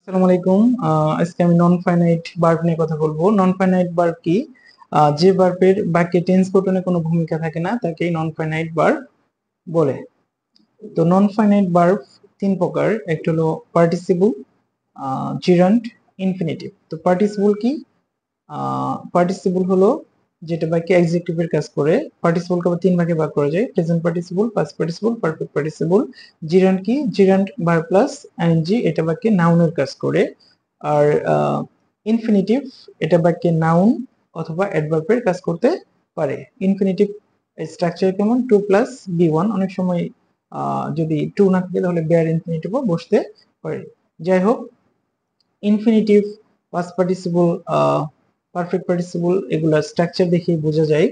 আসসালামু আলাইকুম। আজকে আমি নন ফাইনাইট ভার্ব নিয়ে কথা বলবো। নন ফাইনাইট ভার্ব কি? যে ভার্বের বাক্যে টেন্স গঠনে কোনো ভূমিকা থাকে না তাকেই নন ফাইনাইট ভার্ব বলে। তো নন ফাইনাইট ভার্ব তিন প্রকার। একটা হলো পার্টিসিপল, জিরান্ড, ইনফিনিটিভ। তো পার্টিসিপল কি? পার্টিসিপল হলো যেটা বাক্যে অ্যাডজেক্টিভের কাজ করে। পার্টিসিপলকে আবার তিন ভাগে ভাগ করা যায়: present participle, past participle, perfect participle. Gerund কি? জিরান্ড ভার্ব প্লাস আইএনজি, এটা বাক্যে নাউনের কাজ করে। আর ইনফিনিটিভ, এটা বাক্যে নাউন অথবা অ্যাডভার্বের কাজ করতে পারে। ইনফিনিটিভ স্ট্রাকচার কেমন? To plus V one. অনেক সময় যদি টু না থাকে তাহলে বেয়ার ইনফিনিটিভও বসতে পারে। যাই হোক, infinitive, past participle, perfect participle এগুলা স্ট্রাকচার দেখেই বোঝা যায়।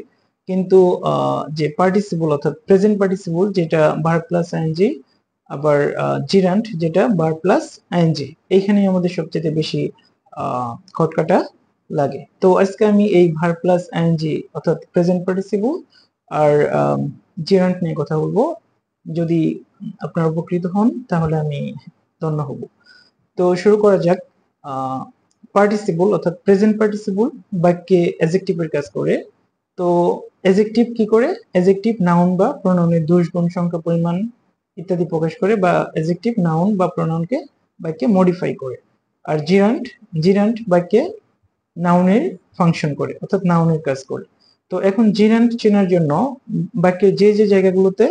কিন্তু যে পার্টিসিপল অর্থাৎ প্রেজেন্ট পার্টিসিপল যেটা ভার্ব প্লাস আইএনজি, আবার জিরান্ট যেটা ভার্ব প্লাস আইএনজি, এইখানেই আমাদের সবচেয়ে বেশি খটকাটা লাগে। তো আজকে আমি এই ভার্ব প্লাস আইএনজি অর্থাৎ প্রেজেন্ট পার্টিসিপল আর জিরান্ট নিয়ে কথা বলবো। যদি আপনারা উপকৃত হন তাহলে আমি ধন্য হব। তো শুরু করা যাক। পার্টিসিপল অর্থাৎ প্রেজেন্ট পার্টিসিপল বাক্যে অ্যাডজেক্টিভের কাজ করে। তো অ্যাডজেক্টিভ কি করে? অ্যাডজেক্টিভ নাউন বা প্রোনাউনের দোষ, গুণ, সংখ্যা, পরিমাণ ইত্যাদি প্রকাশ করে, বা অ্যাডজেক্টিভ নাউন বা প্রোনাউনকে বাক্যে মডিফাই করে। আর জিরান্ট, জিরান্ট বাক্যে নাউনের ফাংশন করে অর্থাৎ নাউনের কাজ করে। তো এখন জিরান্ট চেনার জন্য বাক্যের যে যে জায়গাগুলোতে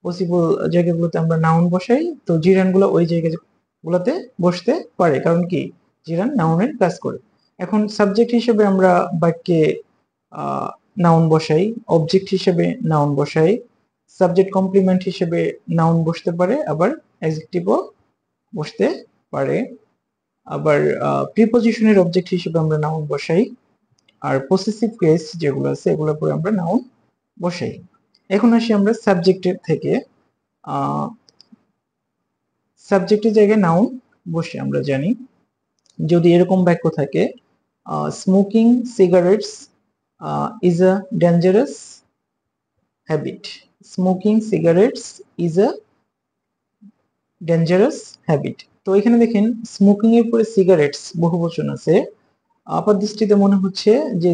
পসিবল জায়গাগুলোতে আমরা নাউন বসাই, তো জিরান্ট গুলো ওই জায়গাগুলোতে বসতে পারে। কারণ কি? জিরান্ট নাউনের কাজ করে। এখন সাবজেক্ট হিসেবে আমরা বাক্যে নাউন বসাই, অবজেক্ট হিসেবে নাউন বসাই, সাবজেক্ট কমপ্লিমেন্ট হিসেবে নাউন বসতে পারে, আবার অ্যাডজেক্টিভও বসতে পারে। আবার প্রিপজিশনের অবজেক্ট হিসেবে আমরা নাউন বসাই। আর পসেসিভ কেস যেগুলো আছে এগুলোর পরে আমরা নাউন বসাই। এখন আসি আমরা সাবজেক্টের থেকে। সাবজেক্টের জায়গায় নাউন বসে আমরা জানি, যদি এরকম বাক্য থাকে, smoking cigarettes is a dangerous habit. Smoking cigarettes is a dangerous habit. তো এখানে দেখেন স্মোকিং এর পরে সিগারেটস বহুবচন আছে। আপাত দৃষ্টিতে মনে হচ্ছে যে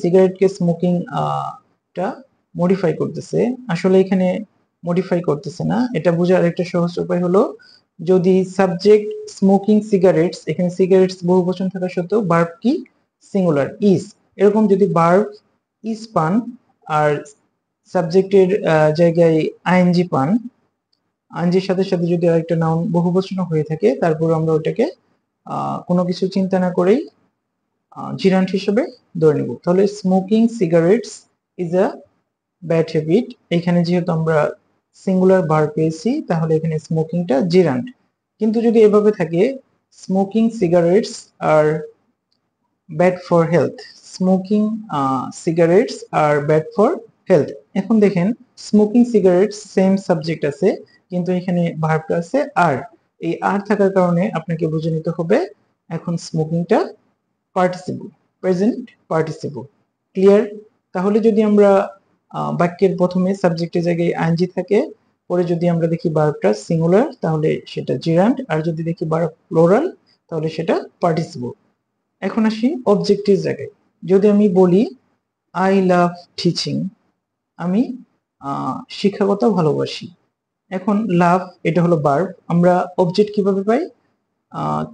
সিগারেটকে স্মোকিং টা মডিফাই করতেছে। আসলে এখানে মডিফাই করতেছে না। এটা বোঝার একটা সহজ উপায় হলো, যদি সাবজেক্ট স্মোকিং সিগারেটস, এখানে সিগারেটস বহুবচন থাকা সত্ত্বেও ভার্ব কি? Singular, is. এরকম যদি ভার্ব ইজ পান আর সাবজেক্টের জায়গায় আইএনজি পান, আইএনজির সাথে সাথে যদি আরেকটা নাউন বহুবচন হয়ে থাকে, তারপর আমরা ওটাকে কোনো কিছু চিন্তা না করেই জিরান্ট হিসেবে ধরে নিব। তাহলে smoking cigarettes is a bad habit. এখানে যেহেতু আমরা সিঙ্গুলার ভার্ব পেয়েছি, তাহলে এখানে স্মোকিংটা জিরান্ট। কিন্তু যদি এভাবে থাকে, smoking cigarettes are bad for health, smoking cigarettes are bad for health. এখন দেখেন স্মোকিং সিগারেটস সেম সাবজেক্ট আছে, কিন্তু এখানে ভার্বটা আছে আর। এই আর থাকার কারণে আপনাকে বুঝে নিতে হবে এখন স্মোকিংটা পার্টিসিপল, প্রেজেন্ট পার্টিসিপল। ক্লিয়ার? তাহলে যদি আমরা বাক্যের প্রথমে সাবজেক্টের জায়গায় আইএনজি থাকে, পরে যদি আমরা দেখি ভার্বটা সিঙ্গুলার তাহলে সেটা জিরান্ট, আর যদি দেখি ভার্ব প্লুরাল তাহলে সেটা পার্টিসিপল। এখন আসি অবজেক্টের জায়গায়। যদি আমি বলি আই লাভ টিচিং, আমি শিক্ষকতা ভালোবাসি। এখন লাভ এটা হলো ভার্ব, আমরা অবজেক্ট কিভাবে পাই?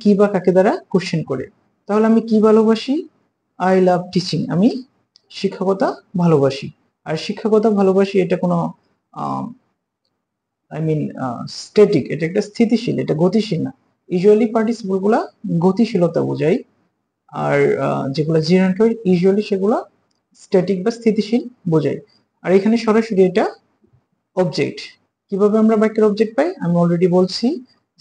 কি বা কাকে দ্বারা? কোশ্চেন করে। তাহলে আমি কি ভালোবাসি? আই লাভ টিচিং, আমি শিক্ষকতা ভালোবাসি। আর শিক্ষকতা ভালোবাসি এটা কোনো আই মিন স্ট্যাটিক, এটা একটা স্থিতিশীল, এটা গতিশীল না। ইউজুয়ালি পার্টিসিপল গুলা গতিশীলতা বোঝায়, আর যেগুলো জিরান্ট হয় ইউজুয়ালি সেগুলো স্ট্যাটিক বা স্থিতিশীল বোঝায়। আর এখানে সরাসরি এটা অবজেক্ট। কিভাবে আমরা বাক্যের অবজেক্ট পাই? আমি অলরেডি বলছি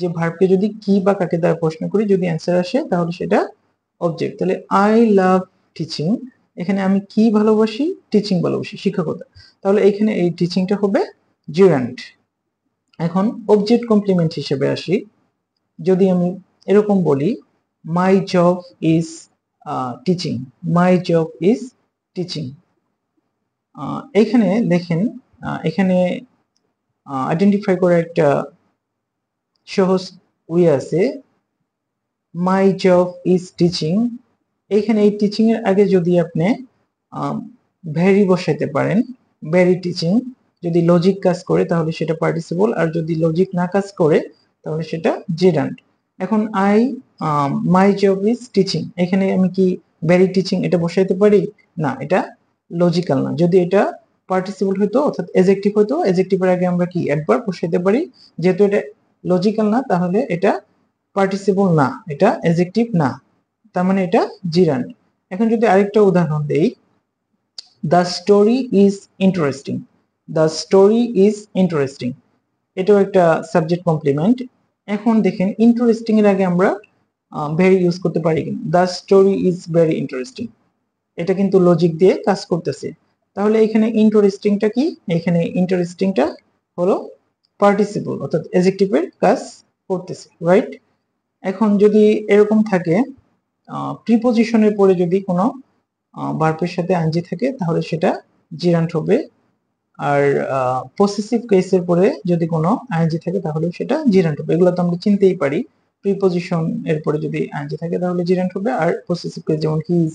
যে ভার্বকে যদি কি বা কাকে দ্বারা প্রশ্ন করি, যদি অ্যান্সার আসে তাহলে সেটা অবজেক্ট। তাহলে আই লাভ টিচিং, এখানে আমি কি ভালোবাসি? টিচিং ভালোবাসি, শিক্ষকতা। তাহলে এখানে এই টিচিংটা হবে জিরান্ট। এখন অবজেক্ট কমপ্লিমেন্ট হিসেবে আসি। যদি আমি এরকম বলি my job is teaching, my job is teaching. এখানে দেখেন এখানে আইডেন্টিফাই করার একটা সহজ ওয়ে আছে। মাই জব ইজ টিচিং, এইখানে এই টিচিং এর আগে যদি আপনি ভেরি বসাইতে পারেন, ভেরি টিচিং, যদি লজিক কাজ করে তাহলে সেটা পার্টিসিপল, আর যদি লজিক না কাজ করে তাহলে সেটা জেরান্ড। এখন মাই জব ইজ টিচিং, এখানে আমি কি ভেরি টিচিং এটা বসাইতে পারি? না, এটা লজিক্যাল না। যদি এটা পার্টিসিপল হতো অর্থাৎ এজেক্টিভ হতো, এজেক্টিভের আগে আমরা কি অ্যাডভার্ব বসাইতে পারি। যেহেতু এটা লজিক্যাল না তাহলে এটা পার্টিসিপল না, এটা এজেক্টিভ না, তার মানে এটা জিরান্ড। এখন যদি আরেকটা উদাহরণ দেই, the story is interesting, the story is interesting, এটাও একটা সাবজেক্ট কমপ্লিমেন্ট। এখন দেখেন ইন্টারেস্টিং এর আগে আমরা ভেরি ইউজ করতে পারি কিনা। The story is very interesting, এটা কিন্তু লজিক দিয়ে কাজ করতেছে। তাহলে এখানে ইন্টারেস্টিংটা কি? এখানে ইন্টারেস্টিংটা হলো পার্টিসিপল অর্থাৎ এডজেক্টিভের কাজ করতেছে, রাইট? এখন যদি এরকম থাকে, প্রিপজিশনের পরে যদি কোনো ভার্বের সাথে আইএনজি থাকে তাহলে সেটা জিরান্ট হবে। আর পসেসিভ কেসের পরে যদি কোনো আইএনজি থাকে তাহলে সেটা জিরান্ট হবে। এগুলো তো আমরা চিনতেই পারি, প্রিপজিশন এর পরে যদি আইএনজি থাকে তাহলে জিরান্ট হবে, আর পসেসিভ কেস যেমন হিজ,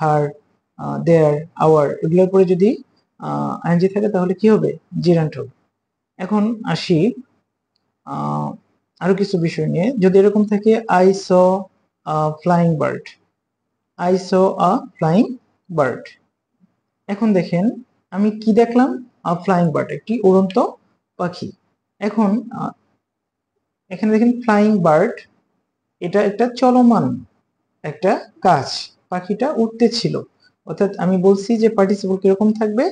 হার, দেয়ার, আওয়ার, এগুলোর পরে যদি আইএনজি থাকে তাহলে কি হবে? জিরান্ট হবে। এখন আসি আরো কিছু বিষয় নিয়ে। যদি এরকম থাকে I saw flying bird, I saw a flying bird, এখন দেখেন আমি কি দেখলাম? ফ্লাইং বার্ড, একটি উড়ন্ত পাখি। এখন এখানে দেখেন ফ্লাইং বার্ড, এটা একটা চলমান একটা কাজ, পাখিটা উঠতেছিল, অর্থাৎ আমি বলছি যে পার্টিসিপল কিরকম থাকবে?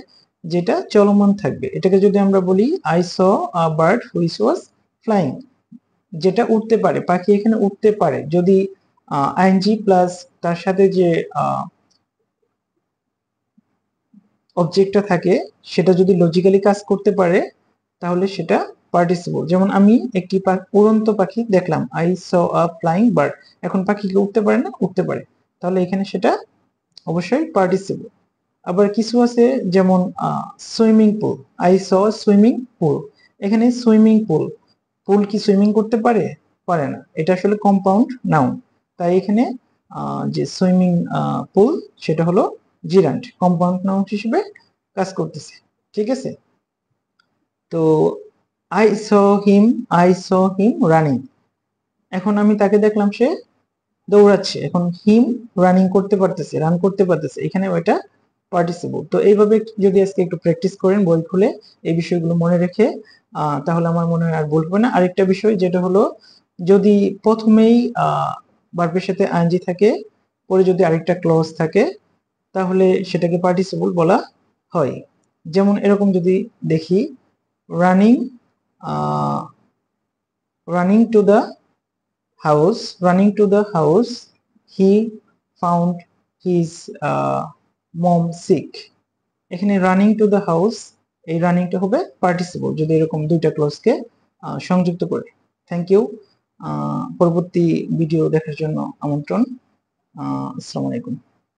যেটা চলমান থাকবে। এটাকে যদি আমরা বলি I saw a bird which was flying, যেটা উঠতে পারে, পাখি এখানে উঠতে পারে। যদি আইএনজি প্লাস তার সাথে যে অবজেক্টটা থাকে সেটা যদি লজিক্যালি কাজ করতে পারে তাহলে সেটা পার্টিসিপল। যেমন আমি একটি উড়ন্ত পাখি দেখলাম, I saw a flying bird, এখন পাখি কি উঠতে পারে না? উঠতে পারে, তাহলে এখানে সেটা অবশ্যই পার্টিসিপল। আবার কিছু আছে যেমন swimming pool, I saw swimming pool, এখানে সুইমিং পুল, পুল কি সুইমিং করতে পারে? পারে না, এটা আসলে কম্পাউন্ড নাউন, তাই এখানে যে সুইমিং পুল সেটা হলো জিরান্ট, কম্পাউন্ড নাউন হিসেবে কাজ করতেছে। ঠিক আছে? তো I saw him, I saw him running, এখন আমি তাকে দেখলাম সে দৌড়াচ্ছে। এখন হিম রানিং করতে পারতেছে, রান করতে পারতেছে, এখানে ওইটা পার্টিসিপল। তো এইভাবে যদি আজকে একটু প্র্যাকটিস করেন বই খুলে এই বিষয়গুলো মনে রেখে, তাহলে আমার মনে হয় আর ভুল হবে না। আরেকটা বিষয় যেটা হলো, যদি প্রথমেই ভার্বের সাথে আইএনজি থাকে, পরে যদি আরেকটা ক্লজ থাকে তাহলে সেটাকে পার্টিসিপল বলা হয়। যেমন এরকম যদি দেখি, running, running to the house, running to the house he found his mom sick, এখানে রানিং টু দ্য হাউস, এই রানিংটা হবে পার্টিসিপল যদি এরকম দুইটা ক্লজকে সংযুক্ত করে। Thank you. পরবর্তী ভিডিও দেখার জন্য আমন্ত্রণ। আসসালামু আলাইকুম।